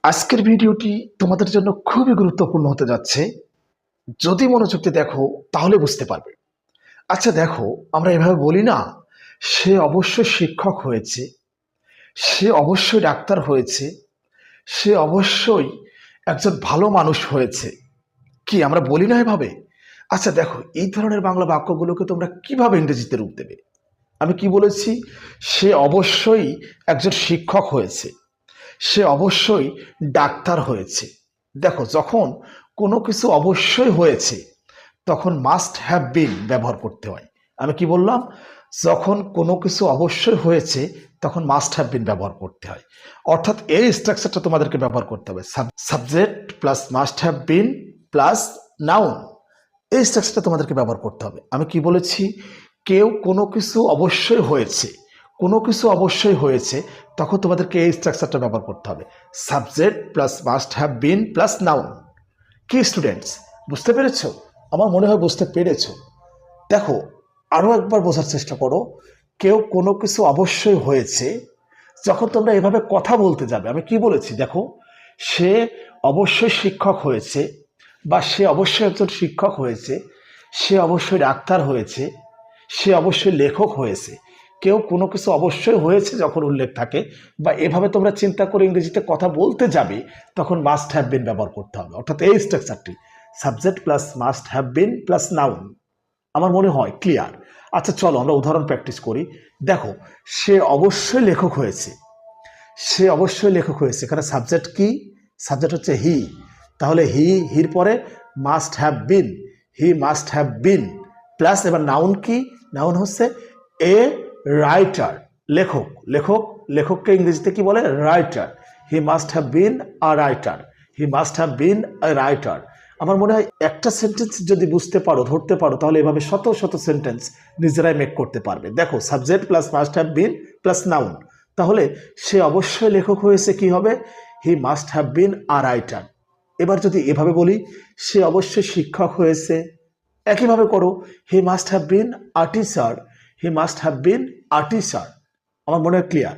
আজকের ভিডিওটি তোমাদের জন্য খুবই গুরুত্বপূর্ণ হতে যাচ্ছে। যদি মনোযোগ দিয়ে দেখো তাহলে বুঝতে পারবে। আচ্ছা দেখো, আমরা এভাবে বলি না, সে অবশ্যই শিক্ষক হয়েছে, সে অবশ্যই ডাক্তার হয়েছে, সে অবশ্যই একজন ভালো মানুষ হয়েছে। কি আমরা বলি না এভাবে? আচ্ছা দেখো, এই ধরনের বাংলা বাক্যগুলোকে তোমরা কিভাবে ইংরেজিতে রূপ দেবে? আমি কি বলেছি? সে অবশ্যই একজন শিক্ষক হয়েছে, সে অবশ্যই ডাক্তার হয়েছে। দেখো, যখন কোনো কিছু অবশ্যই হয়েছে তখন মাস্ট হ্যাভ বিন ব্যবহার করতে হয়। আমি কি বললাম? যখন কোনো কিছু অবশ্যই হয়েছে তখন মাস্ট হ্যাভ বিন ব্যবহার করতে হয়। অর্থাৎ এই স্ট্রাকচারটা তোমাদেরকে ব্যবহার করতে হবে, subject plus must have been plus noun. এই স্ট্রাকচারটা তোমাদেরকে ব্যবহার করতে হবে। আমি কি বলেছি? কেউ কোনো কিছু অবশ্যই হয়েছে, কোনো কিছু অবশ্যই হয়েছে, তখন তোমাদেরকে এই স্ট্রাকচারটা ব্যবহার করতে হবে, subject plus must have been plus noun. কি স্টুডেন্টস, বুঝতে পেরেছো? আমার মনে হয় বুঝতে পেরেছো। দেখো, আরও একবার বোঝার চেষ্টা করো। কেউ কোনো কিছু অবশ্যই হয়েছে, যখন তোমরা এভাবে কথা বলতে যাবে, আমি কি বলেছি দেখো, সে অবশ্যই শিক্ষক হয়েছে, বা সে অবশ্যই একজন শিক্ষক হয়েছে, সে অবশ্যই ডাক্তার হয়েছে, সে অবশ্যই লেখক হয়েছে। কেউ কোনো কিছু অবশ্যই হয়েছে যখন উল্লেখ থাকে, বা এভাবে তোমরা চিন্তা করে ইংরেজিতে কথা বলতে যাবে, তখন মাস্ট হ্যাভ বিন ব্যবহার করতে হবে। অর্থাৎ এই স্ট্রাকচারটি subject plus must have been plus noun. আমার মনে হয় ক্লিয়ার। আচ্ছা চলো আমরা উদাহরণ প্র্যাকটিস করি। দেখো, সে অবশ্যই লেখক হয়েছে, সে অবশ্যই লেখক হয়েছে। এখানে সাবজেক্ট কি? সাবজেক্ট হচ্ছে হি। তাহলে হির পরে must have bin, he must have been plus এবার নাউন কি? নাউন হচ্ছে এ রাইটার, লেখক। লেখক, লেখককে ইংরেজিতে কি বলে? Writer. He must have bin a writer, he must have bin a writer. আমার মনে হয় একটা সেন্টেন্স যদি বুঝতে পারো, ধরতে পারো, তাহলে এভাবে শত শত সেন্টেন্স নিজেরাই মেক করতে পারবে। দেখো, subject plus must have been plus noun. তাহলে সে অবশ্যই লেখক হয়েছে, কি হবে? He must have bin a writer. এবার যদি এভাবে বলি, সে অবশ্যই শিক্ষক হয়েছে, একইভাবে করো, he must have bin a teacher, he must have bin a teacher. আমার মনে হয় ক্লিয়ার।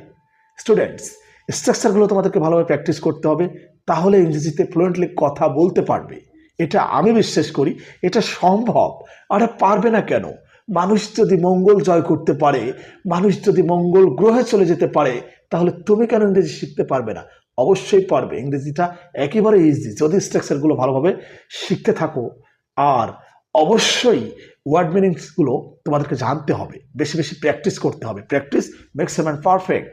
স্টুডেন্টস, স্ট্রাকচারগুলো তোমাদেরকে ভালোভাবে প্র্যাকটিস করতে হবে, তাহলে ইংরেজিতে ফ্লুয়েন্টলি কথা বলতে পারবে। এটা আমি বিশ্বাস করি, এটা সম্ভব। আর পারবে না কেন? মানুষ যদি মঙ্গল জয় করতে পারে, মানুষ যদি মঙ্গল গ্রহে চলে যেতে পারে, তাহলে তুমি কেন ইংরেজি শিখতে পারবে না? অবশ্যই পারবে। ইংরেজিটা একেবারে ইজি যদি স্ট্রাকচারগুলো ভালোভাবে শিখতে থাকো। আর অবশ্যই ওয়ার্ড মিনিংসগুলো তোমাদেরকে জানতে হবে, বেশি বেশি প্র্যাকটিস করতে হবে। Practice makes a man perfect.